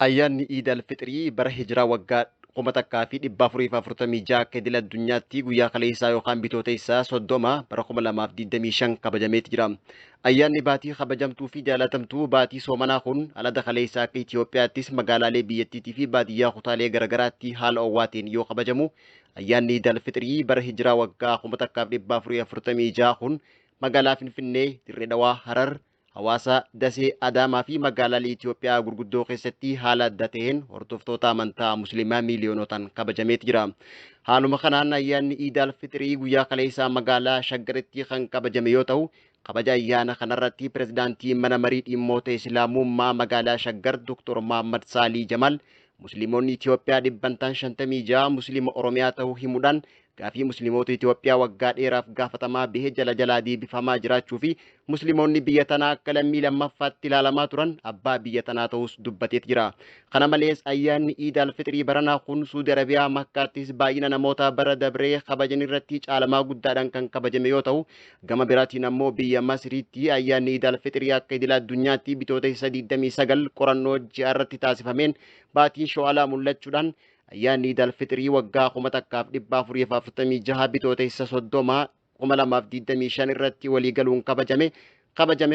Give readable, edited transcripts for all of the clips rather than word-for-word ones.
Ayyaanni Iid al-Fixrii bara hijiraa waggaa 1446 akka idil addunyaatti guyyaa kaleessaa yookaan bitootessaa 30 bara 2025 kabajameeti jira. Ayyaanni baatii kabajamtuu fi jaalatamtuu baatii soomanaa kun alada kaleessaa akka Itoophiyaattis magaalaalee biyyattiitii fi baadiyyaa kutaalee garagaraatti haala ho'aatiin yoo kabajamu ayyaanni Iid al-Fixrii bara hijiraa waggaa 1446 kun magaalaa Finfinnee, Dirree Dhawaa, Harar, Hawaasa, Dasee, Adaamaa fi magaalaalee Itoophiyaa gurguddoo keessatti haala adda ta'een hordoftoota amantaa Musliimaa miiliyoonotaan kabajameeti jira. Haaluma kanaan ayyaanni Iid al-Fixrii guyyaa kaleessaa magaalaa Shaggaritti kan kabajame yoo ta'u, kabaja ayyaana kanarratti pirezidaantii mana marii dhimmoota Islaamummaa magaalaa Shaggar Dr. Muhammad Saalii Jamal Musliimoonni Itoophiyaa dhibbantaan 56 Musliima Oromiyaa ta'uu himuudhaan gaafii Musliimoota Itoophiyaa waggaa dheeraaf gaafatamaa bahee jalaa deebifamaa jiraachuu fi Musliimoonni biyya tanaa akka lammii lammaffaatti ilaalamaa turan abbaa biyya tanaa ta'us dubbateet jira. Kana malees ayyaanni Iid al-Fixrii baranaa kun Suudi Arabiyaa Makkaattis baay'ina namoota bara dabree kabajan irratti caalamaa guddaadhaan kan kabajame yoo ta'u, gama biraatiin ammoo biyya Masriitti ayyaanni Iid al-Fixrii akka idil addunyaatti bitootessa 29 qorannoo ji'a irratti taasifameen baatiin shawaalaa mul'achuudhaan ayyaanni Iid al-Fixrii waggaa 1446 bitootessa 30 2025 irratti waliigaluun kabajame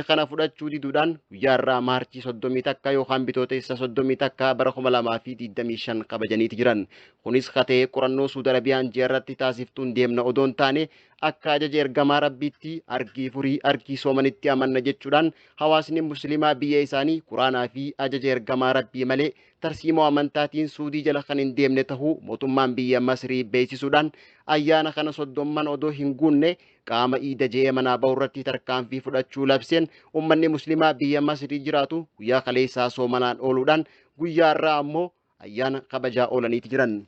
kana fudhachuu diduudhaan guyyaarraa maarchii 30 takka yookaan bitootessa 30 takka bara 2025 kabajaniiti jiran. Kunis katee qorannoo Suudi Arabiyaan ji'a irratti taasiftuun deemna odoon taane akka ajaja ergamaa rabbiitti argii furii argii soomanitti amanna jechuudhaan hawaasni musliimaa biyya isaanii Quraanaa fi ajaja ergamaa rabbii malee tarsiimoo amantaatiin Suudii jala kan hin deemne tahuu mootummaan biyya Masrii beeksisuudhaan ayyaana kana 30 odoo hin guunne qaama iida jee manaa bahu irratti tarkaanfii fudhachuu labseen ummanni musliimaa biyya Masrii jiraatu guyyaa kaleessaa soomanaan ooluudhaan guyyaa irraa ammoo ayyaana kabajaa oolaniiti jiran.